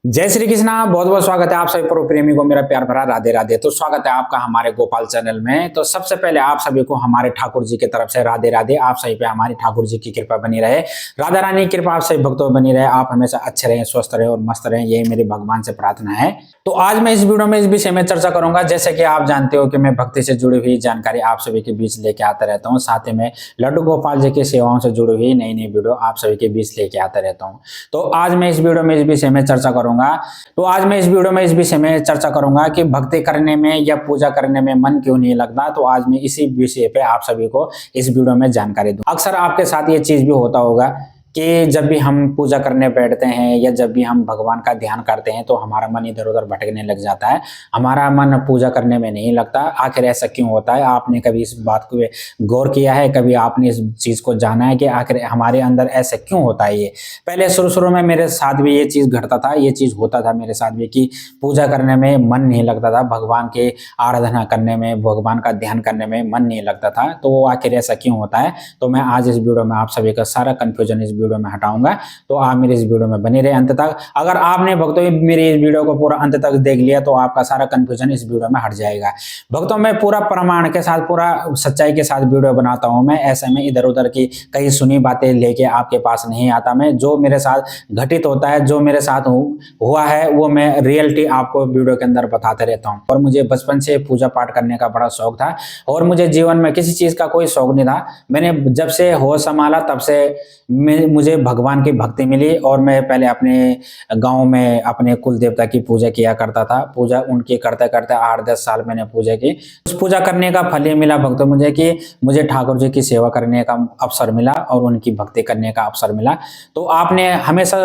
जय श्री कृष्णा। बहुत बहुत स्वागत है आप सभी प्रो प्रेमी को, मेरा प्यार भरा राधे राधे। तो स्वागत है आपका हमारे गोपाल चैनल में। तो सबसे पहले आप सभी को हमारे ठाकुर जी की तरफ से राधे राधे। आप सभी पे हमारी ठाकुर जी की कृपा बनी रहे, राधा रानी की कृपा आप सभी भक्तों बनी रहे, आप हमेशा अच्छे रहें, स्वस्थ रहें और मस्त रहें, यही मेरी भगवान से प्रार्थना है। तो आज मैं इस वीडियो में इस विषय में चर्चा करूंगा। जैसे कि आप जानते हो कि मैं भक्ति से जुड़ी हुई जानकारी आप सभी के बीच लेके आता रहता हूँ, साथ ही में लड्डू गोपाल जी की सेवाओं से जुड़ी हुई नई नई वीडियो आप सभी के बीच लेके आता रहता हूँ। तो आज मैं इस वीडियो में इस विषय में चर्चा करूंगा। आज मैं इस वीडियो में इस विषय में चर्चा करूंगा कि भक्ति करने में या पूजा करने में मन क्यों नहीं लगता। तो आज मैं इसी विषय पे आप सभी को इस वीडियो में जानकारी दूं। अक्सर आपके साथ ये चीज भी होता होगा कि जब भी हम पूजा करने बैठते हैं या जब भी हम भगवान का ध्यान करते हैं तो हमारा मन इधर उधर भटकने लग जाता है, हमारा मन पूजा करने में नहीं लगता। आखिर ऐसा क्यों होता है? आपने कभी इस बात को गौर किया है? कभी आपने इस चीज को जाना है कि आखिर हमारे अंदर ऐसा क्यों होता है? ये पहले शुरू शुरू में मेरे साथ भी ये चीज घटता था, ये चीज होता था मेरे साथ भी कि पूजा करने में मन नहीं लगता था, भगवान की आराधना करने में, भगवान का ध्यान करने में मन नहीं लगता था। तो आखिर ऐसा क्यों होता है? तो मैं आज इस वीडियो में आप सभी का सारा कंफ्यूजन इस वीडियो में हटाऊंगा। तो आप मेरे इस वीडियो में बने रहे अंत तक। अगर आपने भक्तों मेरे इस वीडियो को पूरा अंत तक देख लिया तो आपका सारा कंफ्यूजन इस वीडियो में हट जाएगा। भक्तों मैं पूरा प्रमाण के साथ, पूरा सच्चाई के साथ वीडियो बनाता हूं। मैं ऐसे में इधर उधर की कई सुनी बातें लेके आपके पास नहीं आता। मैं जो मेरे साथ घटित होता है, जो मेरे साथ हुआ है, वो मैं रियलिटी आपको वीडियो के अंदर बताते रहता हूँ। और मुझे बचपन से पूजा पाठ करने का बड़ा शौक था और मुझे जीवन में किसी चीज का कोई शौक नहीं था। मैंने जब से होश संभाला तब से मुझे भगवान की भक्ति मिली और मैं पहले अपने गांव में अपने कुल देवता की पूजा किया करता था। पूजा उनकी करते करते 8-10 साल मैंने पूजा की। उस पूजा करने का फल ये मिला भक्तों मुझे कि मुझे ठाकुर जी की सेवा करने का अवसर मिला और उनकी भक्ति करने का अवसर मिला। तो आपने हमेशा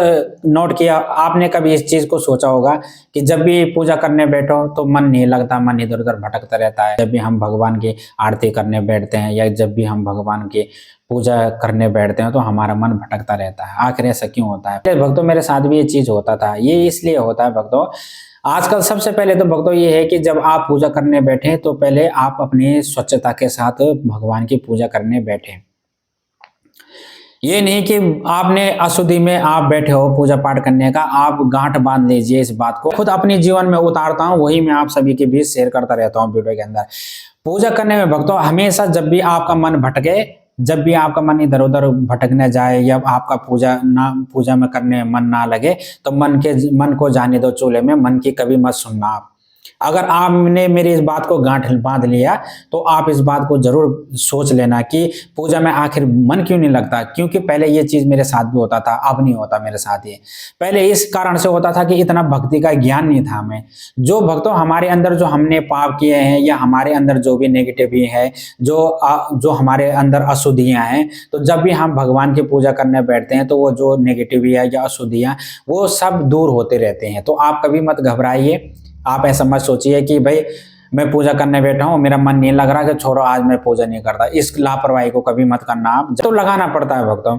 नोट किया, आपने कभी इस चीज को सोचा होगा कि जब भी पूजा करने बैठो तो मन नहीं लगता, मन इधर उधर भटकता रहता है। जब भी हम भगवान की आरती करने बैठते हैं या जब भी हम भगवान की पूजा करने बैठते हैं तो हमारा मन भटकता रहता है। आखिर ऐसा क्यों होता है? भक्तों मेरे साथ भी ये चीज होता था। ये इसलिए होता है भक्तों, आजकल सबसे पहले तो भक्तों ये है कि जब आप पूजा करने बैठे तो पहले आप अपनी स्वच्छता के साथ भगवान की पूजा करने बैठे। ये नहीं कि आपने अशुद्धि में आप बैठे हो पूजा पाठ करने का, आप गांठ बांध लीजिए इस बात को। खुद अपने जीवन में उतारता हूँ, वही मैं आप सभी के बीच शेयर करता रहता हूँ वीडियो के अंदर। पूजा करने में भक्तों हमेशा जब भी आपका मन भटके, जब भी आपका मन इधर उधर भटकने जाए या आपका पूजा में करने मन ना लगे तो मन को जाने दो चूल्हे में, मन की कभी मत सुनना आप। अगर आपने मेरी इस बात को गांठ बांध लिया तो आप इस बात को जरूर सोच लेना कि पूजा में आखिर मन क्यों नहीं लगता। क्योंकि पहले ये चीज मेरे साथ भी होता था, अब नहीं होता मेरे साथ। ये पहले इस कारण से होता था कि इतना भक्ति का ज्ञान नहीं था हमें। जो भक्तों हमारे अंदर जो हमने पाप किए हैं या हमारे अंदर जो भी नेगेटिव है, जो हमारे अंदर अशुद्धियां हैं, तो जब भी हम भगवान की पूजा करने बैठते हैं तो वो जो नेगेटिव है या अशुद्धियां वो सब दूर होते रहते हैं। तो आप कभी मत घबराइए, आप ऐसा मत सोचिए कि भाई मैं पूजा करने बैठा हूँ, मेरा मन नहीं लग रहा, कि छोड़ो आज मैं पूजा नहीं करता। इस लापरवाही को कभी मत करना आप। तो लगाना पड़ता है भक्तों,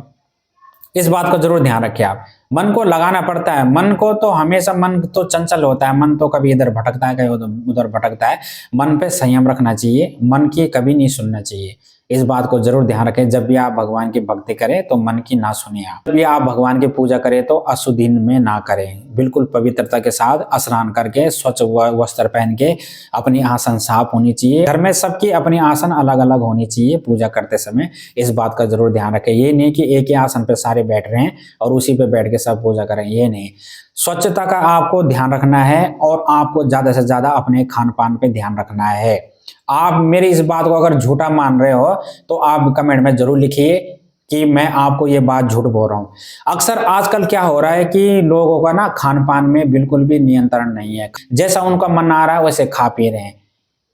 इस बात को जरूर ध्यान रखिए आप। मन को लगाना पड़ता है। मन को तो हमेशा, मन तो चंचल होता है, मन तो कभी इधर भटकता है, कभी उधर भटकता है। मन पे संयम रखना चाहिए, मन की कभी नहीं सुनना चाहिए। इस बात को जरूर ध्यान रखें। जब भी आप भगवान की भक्ति करें तो मन की ना सुनिए आप। जब भी आप भगवान की पूजा करें तो अशुद्धि में ना करें। बिल्कुल पवित्रता के साथ स्नान करके, स्वच्छ वस्त्र पहन के, अपनी आसन साफ होनी चाहिए। घर में सबकी अपनी आसन अलग अलग होनी चाहिए पूजा करते समय। इस बात का जरूर ध्यान रखें। ये नहीं कि एक ही आसन पे सारे बैठ रहे हैं और उसी पे बैठ के सब पूजा करें, ये नहीं। स्वच्छता का आपको ध्यान रखना है और आपको ज्यादा से ज्यादा अपने खान पान पे ध्यान रखना है। आप मेरी इस बात को अगर झूठा मान रहे हो तो आप कमेंट में जरूर लिखिए कि मैं आपको ये बात झूठ बोल रहा हूँ। अक्सर आजकल क्या हो रहा है कि लोगों का ना खान पान में बिल्कुल भी नियंत्रण नहीं है। जैसा उनका मन आ रहा है वैसे खा पी रहे हैं।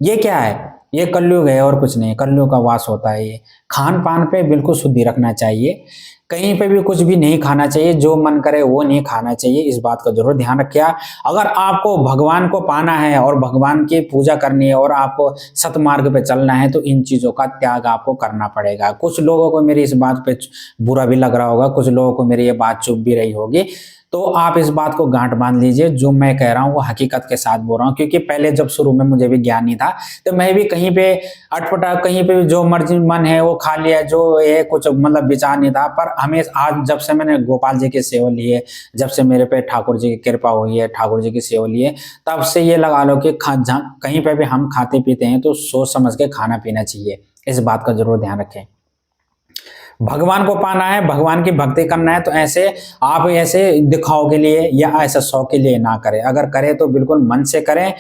ये क्या है? ये कलयुग है और कुछ नहीं, कलयुग का वास होता है। ये खान पान पे बिल्कुल शुद्धि रखना चाहिए। कहीं पे भी कुछ भी नहीं खाना चाहिए, जो मन करे वो नहीं खाना चाहिए। इस बात का जरूर ध्यान रखिए। अगर आपको भगवान को पाना है और भगवान की पूजा करनी है और आपको सतमार्ग पे चलना है तो इन चीजों का त्याग आपको करना पड़ेगा। कुछ लोगों को मेरी इस बात पे बुरा भी लग रहा होगा, कुछ लोगों को मेरी ये बात चुभ भी रही होगी। तो आप इस बात को गांठ बांध लीजिए, जो मैं कह रहा हूँ वो हकीकत के साथ बोल रहा हूँ, क्योंकि पहले जब शुरू में मुझे भी ज्ञान नहीं था तो मैं भी कहीं पे अटपटा, कहीं पे जो मर्जी मन है वो खा लिया, जो ये कुछ मतलब विचार नहीं था। पर हमें आज जब से मैंने गोपाल जी की सेवा ली है, जब से मेरे पे ठाकुर जी की कृपा हुई है, ठाकुर जी की सेवा ली है, तब से ये लगा लो कि कहीं पे भी हम खाते पीते हैं तो सोच समझ के खाना पीना चाहिए। इस बात का जरूर ध्यान रखें। भगवान को पाना है, भगवान की भक्ति करना है, तो ऐसे आप ऐसे दिखाव के लिए या ऐसे शौक के लिए ना करें। अगर करें तो बिल्कुल मन से करें,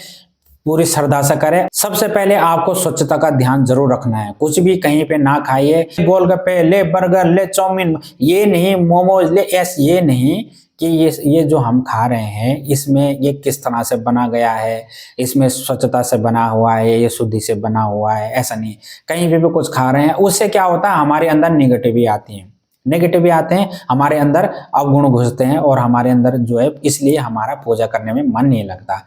पूरी श्रद्धा से करें। सबसे पहले आपको स्वच्छता का ध्यान जरूर रखना है। कुछ भी कहीं पे ना खाइए, गोलगप्पे ले, बर्गर ले, चाउमीन ये नहीं, मोमोज ले, ये नहीं कि ये जो हम खा रहे हैं इसमें ये किस तरह से बना गया है, इसमें स्वच्छता से बना हुआ है, ये शुद्धि से बना हुआ है, ऐसा नहीं। कहीं पे भी कुछ खा रहे हैं उससे क्या होता है, हमारे अंदर नेगेटिविटी आती है, नेगेटिव भी आते हैं, हमारे अंदर अवगुण घुसते हैं और हमारे अंदर जो है, इसलिए हमारा पूजा करने में मन नहीं लगता।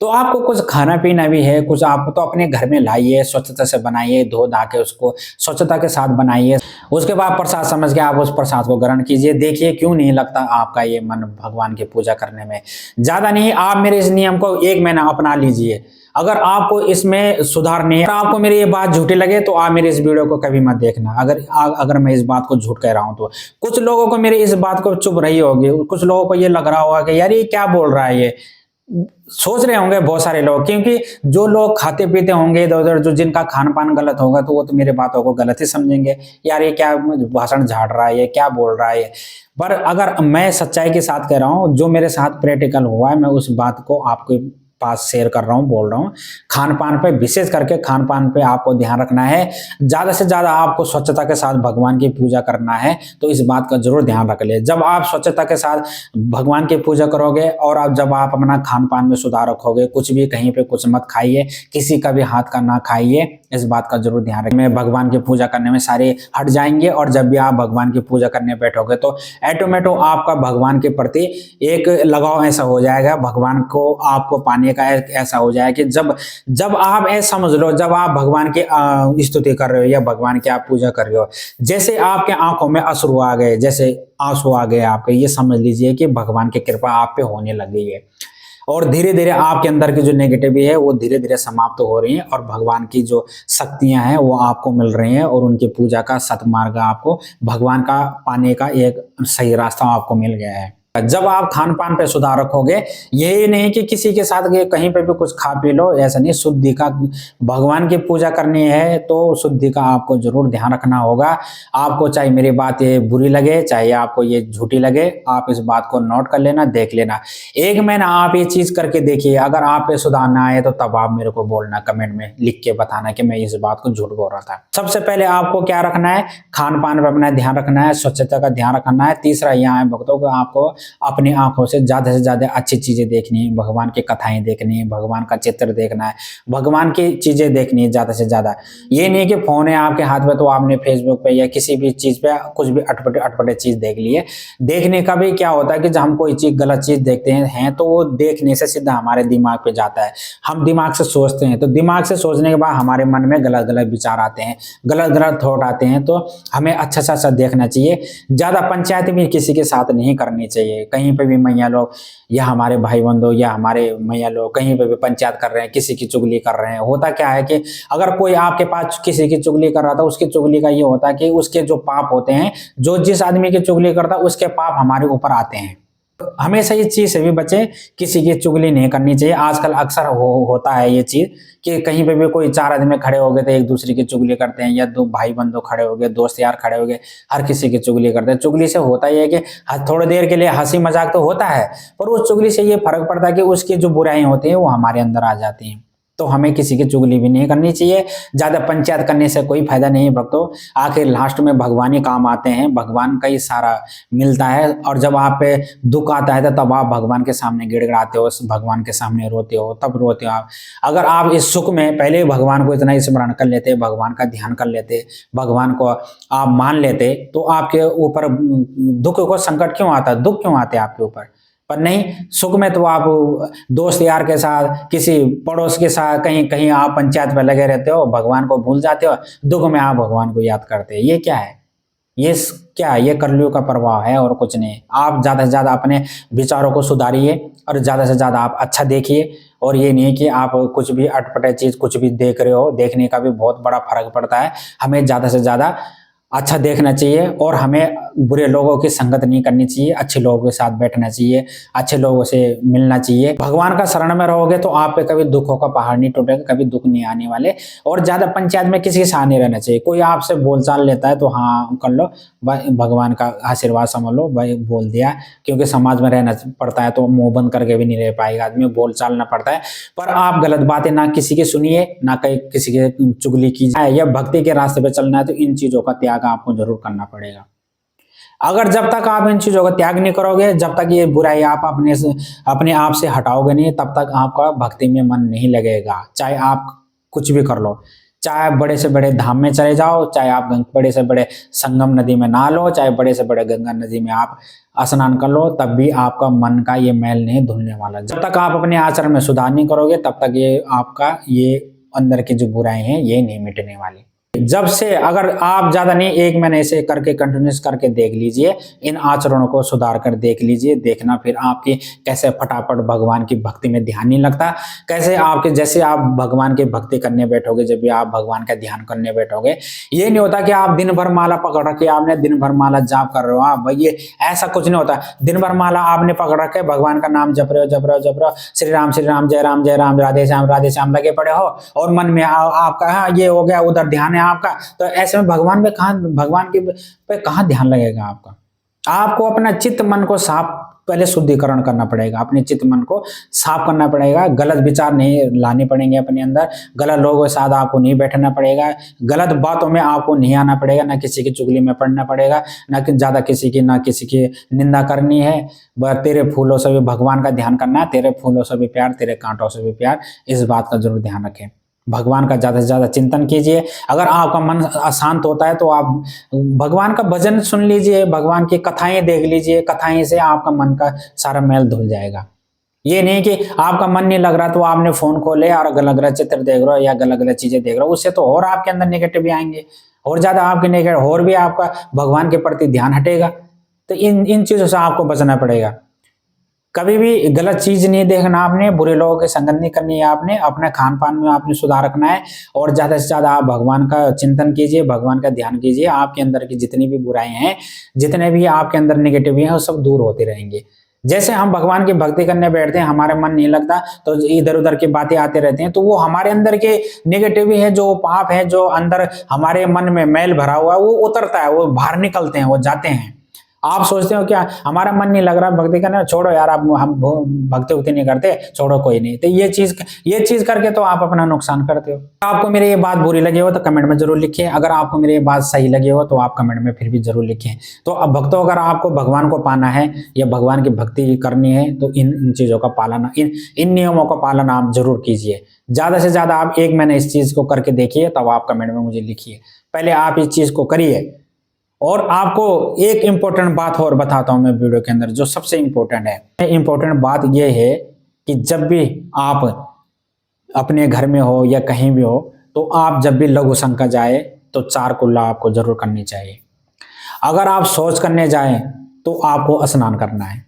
तो आपको कुछ खाना पीना भी है, कुछ आप तो अपने घर में लाइए, स्वच्छता से बनाइए, धो धा के उसको स्वच्छता के साथ बनाइए। उसके बाद प्रसाद समझ के आप उस प्रसाद को ग्रहण कीजिए। देखिए क्यों नहीं लगता आपका ये मन भगवान की पूजा करने में। ज्यादा नहीं, आप मेरे इस नियम को 1 महीना अपना लीजिए। अगर आपको इसमें सुधार नहीं है, आपको मेरी ये बात झूठी लगे तो आप मेरे इस वीडियो को कभी मत देखना। अगर मैं इस बात को झूठ कह रहा हूं तो कुछ लोगों को मेरी इस बात को चुभ रही होगी, कुछ लोगों को ये लग रहा होगा कि यार ये क्या बोल रहा है, ये सोच रहे होंगे बहुत सारे लोग, क्योंकि जो लोग खाते पीते होंगे इधर उधर, जो जिनका खान पान गलत होगा तो वो तो मेरे बातों को गलत ही समझेंगे, यार ये क्या भाषण झाड़ रहा है, ये क्या बोल रहा है। पर अगर मैं सच्चाई के साथ कह रहा हूं, जो मेरे साथ प्रैक्टिकल हुआ है, मैं उस बात को आपके पास शेयर कर रहा हूं, बोल रहा हूं। खान पान पे, विशेष करके खान पान पे आपको ध्यान रखना है। ज्यादा से ज्यादा आपको स्वच्छता के साथ भगवान की पूजा करना है, तो इस बात का जरूर ध्यान रख ले। जब आप स्वच्छता के साथ भगवान की पूजा करोगे और जब आप अपना खान पान में सुधार रखोगे, कुछ भी कहीं पे कुछ मत खाइए, किसी का भी हाथ का ना खाइए, इस बात का जरूर ध्यान रखें। भगवान की पूजा करने में सारे हट जाएंगे और जब भी आप भगवान की पूजा करने बैठोगे तो ऑटोमेटिक आपका भगवान के प्रति एक लगाव ऐसा हो जाएगा, भगवान को आपको पाने का ऐसा हो जाएगा कि जब आप ऐसा समझ लो, जब आप भगवान की स्तुति कर रहे हो या भगवान की आप पूजा कर रहे हो, जैसे आपके आंखों में अश्रु आ गए, जैसे आंसू आ गए आपके, ये समझ लीजिए कि भगवान की कृपा आप पे होने लग गई है और धीरे धीरे आपके अंदर की जो नेगेटिविटी है वो धीरे धीरे समाप्त हो रही है और भगवान की जो शक्तियां हैं वो आपको मिल रही हैं और उनकी पूजा का सतमार्ग आपको, भगवान का पाने का एक सही रास्ता आपको मिल गया है। जब आप खान पान पे सुधार रखोगे, यही नहीं कि किसी के साथ कहीं पे भी कुछ खा पी लो, ऐसा नहीं। शुद्धि का, भगवान की पूजा करनी है तो शुद्धि का आपको जरूर ध्यान रखना होगा। आपको चाहे मेरी बात ये बुरी लगे, चाहे आपको ये झूठी लगे, आप इस बात को नोट कर लेना, देख लेना। 1 महीना आप ये चीज करके देखिए, अगर आप पे सुधार ना आए तो तब आप मेरे को बोलना, कमेंट में लिख के बताना कि मैं इस बात को झूठ बोल रहा था। सबसे पहले आपको क्या रखना है, खान पान पर अपना ध्यान रखना है, स्वच्छता का ध्यान रखना है। तीसरा यहाँ है भक्तों को, आपको अपनी आंखों से ज्यादा अच्छी चीजें देखनी है, भगवान की कथाएं देखनी है, भगवान का चित्र देखना है, भगवान की चीजें देखनी है ज्यादा से ज्यादा। ये नहीं कि फोन है आपके हाथ में तो आपने फेसबुक पे या किसी भी चीज पे कुछ भी अटपटे चीज देख लिए। देखने का भी क्या होता है कि जब हम कोई चीज गलत चीज देखते हैं तो वो देखने से सीधा हमारे दिमाग पे जाता है, हम दिमाग से सोचते हैं, तो दिमाग से सोचने के बाद हमारे मन में गलत गलत विचार आते हैं, गलत गलत थॉट आते हैं। तो हमें अच्छा देखना चाहिए, ज्यादा पंचायत भी किसी के साथ नहीं करनी चाहिए। कहीं पे भी मैया लोग या हमारे भाई बंधु या हमारे मैया लोग कहीं पे भी पंचायत कर रहे हैं, किसी की चुगली कर रहे हैं। होता क्या है कि अगर कोई आपके पास किसी की चुगली कर रहा था, उसकी चुगली का ये होता है कि उसके जो पाप होते हैं, जो जिस आदमी की चुगली करता है उसके पाप हमारे ऊपर आते हैं। हमेशा ये चीज से भी बचे, किसी की चुगली नहीं करनी चाहिए। आजकल अक्सर होता है ये चीज कि कहीं पे भी कोई 4 आदमी खड़े हो गए तो एक दूसरे की चुगली करते हैं, या 2 भाई बंधु खड़े हो गए, दोस्त यार खड़े हो गए, हर किसी की चुगली करते हैं। चुगली से होता ही है कि थोड़ी देर के लिए हंसी मजाक तो होता है, पर उस चुगली से ये फर्क पड़ता है कि उसकी जो बुराइयां होती हैं वो हमारे अंदर आ जाती हैं। तो हमें किसी की चुगली भी नहीं करनी चाहिए, ज्यादा पंचायत करने से कोई फायदा नहीं है भक्तों। आखिर लास्ट में भगवान ही काम आते हैं, भगवान का ही सारा मिलता है। और जब आप पे दुख आता है तो तब आप भगवान के सामने गिड़गिड़ाते हो, भगवान के सामने रोते हो, तब रोते हो आप। अगर आप इस सुख में पहले भगवान को इतना स्मरण कर लेते, भगवान का ध्यान कर लेते, भगवान को आप मान लेते, तो आपके ऊपर दुख को संकट क्यों आता, दुख क्यों आते आपके ऊपर। पर नहीं, सुख में तो आप दोस्त यार के साथ, किसी पड़ोस के साथ कहीं कहीं आप पंचायत में लगे रहते हो, भगवान को भूल जाते हो। दुख में आप भगवान को याद करते हैं, ये क्या है। क्या ये कलयुग का प्रभाव है और कुछ नहीं। आप ज़्यादा से ज़्यादा अपने विचारों को सुधारिए और ज़्यादा से ज़्यादा आप अच्छा देखिए। और ये नहीं कि आप कुछ भी अटपटे चीज़ कुछ भी देख रहे हो, देखने का भी बहुत बड़ा फर्क पड़ता है। हमें ज़्यादा से ज़्यादा अच्छा देखना चाहिए और हमें बुरे लोगों की संगत नहीं करनी चाहिए, अच्छे लोगों के साथ बैठना चाहिए, अच्छे लोगों से मिलना चाहिए। भगवान का शरण में रहोगे तो आप पे कभी दुखों का पहाड़ नहीं टूटेगा, कभी दुख नहीं आने वाले। और ज्यादा पंचायत में किसी के साथ नहीं रहना चाहिए। कोई आपसे बोलचाल लेता है तो हाँ कर लो भाई, भगवान का आशीर्वाद समझ लो भाई, बोल दिया। क्योंकि समाज में रहना पड़ता है तो मुंह बंद करके भी नहीं रह पाएगा आदमी, बोलचाल ना पड़ता है। पर आप गलत बातें ना किसी की सुनिए, ना कहीं किसी की चुगली कीजिए। या भक्ति के रास्ते पे चलना है तो इन चीजों का त्याग आपको जरूर करना पड़ेगा। अगर जब तक आप इन चीजों का त्याग नहीं करोगे, जब तक ये बुराई आप अपने आप से हटाओगे नहीं, तब तक आपका भक्ति में मन नहीं लगेगा। चाहे आप कुछ भी कर लो, चाहे आप बड़े से बड़े धाम में चले जाओ, चाहे आप बड़े से बड़े संगम नदी में नहा लो, चाहे बड़े से बड़े गंगा नदी में आप स्नान कर लो, तब भी आपका मन का ये मैल नहीं धुलने वाला। जब तक आप अपने आचरण में सुधार नहीं करोगे, तब तक ये आपका ये अंदर की जो बुराई हैं ये नहीं मिटने वाली। जब से अगर आप ज्यादा नहीं, 1 महीने से करके कंटिन्यूस करके देख लीजिए, इन आचरणों को सुधार कर देख लीजिए, देखना फिर आपकी कैसे फटाफट भगवान की भक्ति में ध्यान नहीं लगता। कैसे आपके जैसे आप भगवान की भक्ति करने बैठोगे, जब भी आप भगवान का ध्यान करने बैठोगे, ये नहीं होता कि आप दिन भर माला पकड़ रखे, आपने दिन भर माला जाप कर रहे हो। आप भाई ये ऐसा कुछ नहीं होता। दिन भर माला आपने पकड़ रखे, भगवान का नाम जप रहे हो जप रहे हो जप रहे हो, श्री राम जय राम राधे श्याम लगे पड़े हो, और मन में आपका हाँ ये हो गया, उधर ध्यान है आपका। तो ऐसे में भगवान पे कहाँ ध्यान लगेगा आपका। आपको अपना चित्त मन को साफ पहले शुद्धिकरण करना पड़ेगा, अपने चित्त मन को साफ करना पड़ेगा। गलत विचार नहीं लाने पड़ेंगे अपने अंदर, गलत लोगों के साथ आपको नहीं बैठना पड़ेगा, गलत बातों में आपको नहीं आना पड़ेगा, ना किसी की चुगली में पड़ना पड़ेगा, ना कि ज्यादा किसी की निंदा करनी है। तेरे फूलों से भी भगवान का ध्यान करना है, तेरे फूलों से भी प्यार, तेरे कांटों से भी प्यार। इस बात का जरूर ध्यान रखें। भगवान का ज्यादा से ज्यादा चिंतन कीजिए। अगर आपका मन अशांत होता है तो आप भगवान का भजन सुन लीजिए, भगवान की कथाएं देख लीजिए। कथाएं से आपका मन का सारा मैल धुल जाएगा। ये नहीं कि आपका मन नहीं लग रहा तो आपने फोन खोले और गलत गलत चित्र देख रहे हो या गलत गलत चीजें देख रहे हो, उससे तो और आपके अंदर नेगेटिव भी आएंगे, और ज्यादा आपके नेगेटिव, और भी आपका भगवान के प्रति ध्यान हटेगा। तो इन चीजों से आपको बचना पड़ेगा। कभी भी गलत चीज नहीं देखना आपने, बुरे लोगों की संगत नहीं करनी है आपने, अपने खान पान में आपने सुधार रखना है। और ज्यादा से ज्यादा आप भगवान का चिंतन कीजिए, भगवान का ध्यान कीजिए। आपके अंदर की जितनी भी बुराई हैं, जितने भी आपके अंदर नेगेटिव हैं, वो सब दूर होते रहेंगे। जैसे हम भगवान की भक्ति करने बैठते हैं, हमारा मन नहीं लगता तो इधर उधर की बातें आते रहते हैं, तो वो हमारे अंदर के नेगेटिव है, जो पाप है, जो अंदर हमारे मन में मैल भरा हुआ है, वो उतरता है, वो बाहर निकलते हैं, वो जाते हैं। आप सोचते हो क्या हमारा मन नहीं लग रहा भक्ति करने, छोड़ो यार, आप हम भक्ति उक्ति नहीं करते, छोड़ो कोई नहीं। तो ये चीज करके तो आप अपना नुकसान करते हो। आपको मेरी ये बात बुरी लगी हो तो कमेंट में जरूर लिखिए। अगर आपको मेरी ये बात सही लगी हो तो आप कमेंट में फिर भी जरूर लिखिए। तो अब भक्तों, अगर आपको भगवान को पाना है या भगवान की भक्ति करनी है तो इन चीजों का पालन, इन नियमों का पालन आप जरूर कीजिए। ज्यादा से ज्यादा आप 1 महीने इस चीज को करके देखिए, तब आप कमेंट में मुझे लिखिए। पहले आप इस चीज को करिए। और आपको एक इंपॉर्टेंट बात और बताता हूं मैं वीडियो के अंदर, जो सबसे इंपॉर्टेंट है। इंपॉर्टेंट बात यह है कि जब भी आप अपने घर में हो या कहीं भी हो, तो आप जब भी लघु शंका जाए तो 4 कुल्ला आपको जरूर करनी चाहिए। अगर आप शौच करने जाएं तो आपको स्नान करना है।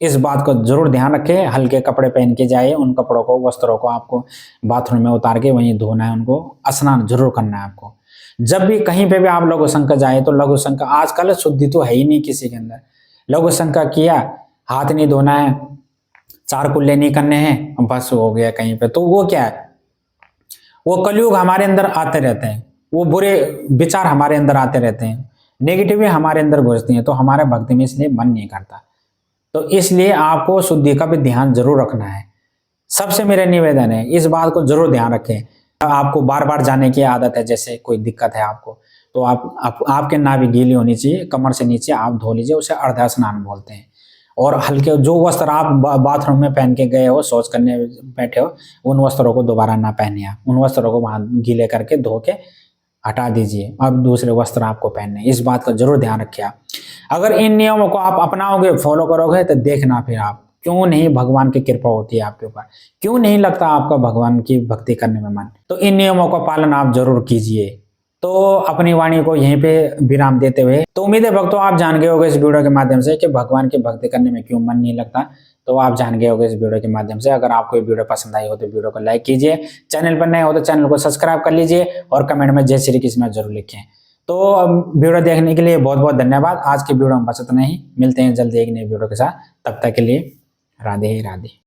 इस बात को जरूर ध्यान रखें। हल्के कपड़े पहन के जाए, उन कपड़ों को, वस्त्रों को आपको बाथरूम में उतार के वहीं धोना है, उनको स्नान जरूर करना है आपको। जब भी कहीं पे भी आप लघु शंका जाए तो लघु शंका, आजकल शुद्धि तो है ही नहीं किसी के अंदर। लघु शंका किया, हाथ नहीं धोना है, 4 कुल्ले नहीं करने हैं, बस हो गया कहीं पे, तो वो क्या है, वो कलयुग हमारे अंदर आते रहते हैं, वो बुरे विचार हमारे अंदर आते रहते हैं, नेगेटिविटी हमारे अंदर घुसती है, तो हमारे भक्ति में इसलिए मन नहीं करता। तो इसलिए आपको शुद्धि का भी ध्यान जरूर रखना है। सबसे मेरा निवेदन है, इस बात को जरूर ध्यान रखें। आपको बार बार जाने की आदत है, जैसे कोई दिक्कत है आपको, तो आपके नाभि गीली होनी चाहिए, कमर से नीचे आप धो लीजिए, उसे अर्धा स्नान बोलते हैं। और हल्के जो वस्त्र आप बाथरूम में पहन के गए हो, शौच करने बैठे हो, उन वस्त्रों को दोबारा ना पहने। आप उन वस्त्रों को वहां गीले करके धो के हटा दीजिए, अब दूसरे वस्त्र आपको पहनने। इस बात का जरूर ध्यान रखिए आप। अगर इन नियमों को आप अपनाओगे, फॉलो करोगे, तो देखना फिर आप क्यों नहीं भगवान की कृपा होती है आपके ऊपर, क्यों नहीं लगता आपका भगवान की भक्ति करने में मन। तो इन नियमों का पालन आप जरूर कीजिए। तो अपनी वाणी को यहीं पे विराम देते हुए, तो उम्मीद है भक्तों आप जान गए होंगे इस वीडियो के माध्यम से कि भगवान की भक्ति करने में क्यों मन नहीं लगता। तो आप जान गए होंगे इस वीडियो के माध्यम से। अगर आपको ये वीडियो पसंद आई हो तो वीडियो को लाइक कीजिए, चैनल पर नए हो तो चैनल को सब्सक्राइब कर लीजिए और कमेंट में जय श्री कृष्ण जरूर लिखें। तो वीडियो देखने के लिए बहुत बहुत धन्यवाद। आज की वीडियो में बस इतना ही, मिलते हैं जल्दी एक नई वीडियो के साथ, तब तक के लिए राधे राधे।